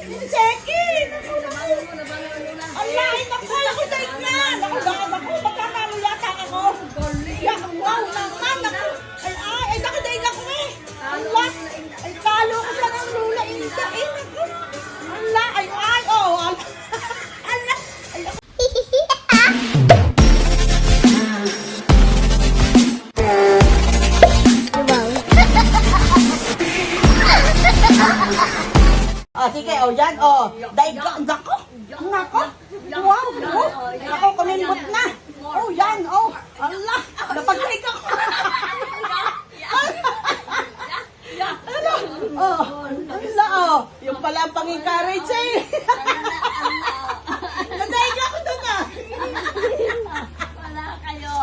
Seki! Ay, naku, ako daig na! Naku, magkakalo yata ako. Wow naman! Ay, nakadaig ako eh! Ala! Ay, talo ko siya ng lula. Inda, naku! Ala! Ay, oh! Ala! Ay, ako. Sige, yan, daig ka, nako! Wow! Ako, kumimbot na! Yan, ala! Napag-daig ako! Yung pala ang pang-encourage eh! Nadaig ako doon Wala kayo.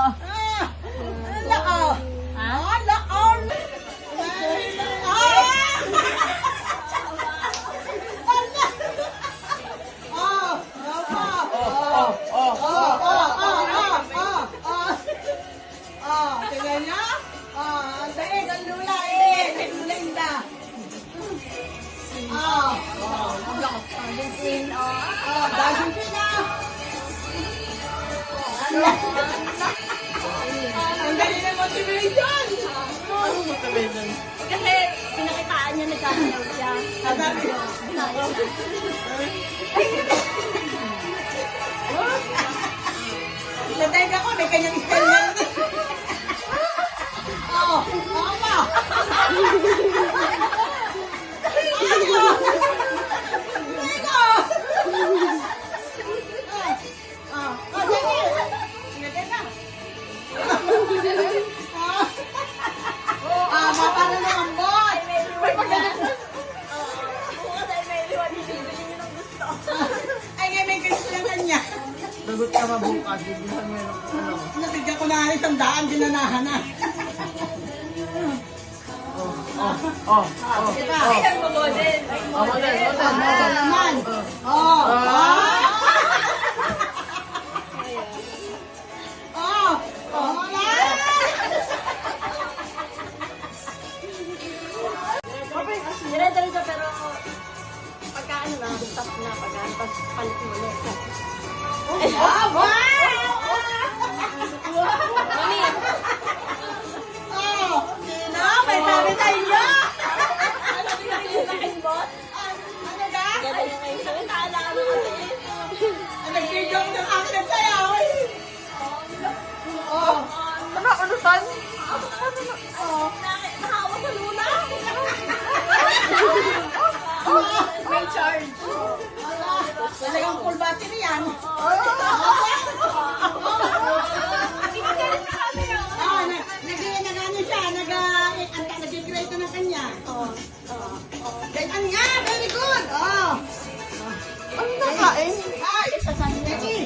Tingnan niya? Ang daig, ang lula, Linda. Dancing queen na. Ang dali ng motivation. Kasi pinakitaan niya nagkakalaw siya. Nadaig ako, may kanyang style na. Pa. Para na ang bot. Ay, may gusto lang kanya. Lagot ka mabukas, bibigyan mo yung Nabigyan ko na 100, dinanahan na. Ayan mo model. model. Naman. Dire-diretso pero pagka ano na, stop na pagka tapos palit mo ulit. May sabi tayo. Nag-video ko ng action sa'yo. Ano saan? Nakawa sa luna. May charge. Talagang full battery yan. Nag-ano siya, nag-create na kanya. Ganyan nga, very good. Ano nakain? Ay, sasabi niya eh.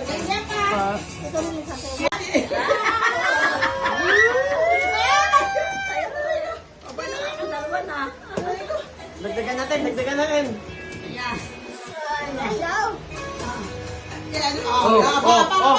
Ganyan ka. Ito rin yung sasaya. Dalawa na. Dagdagan natin. Hello. Oh.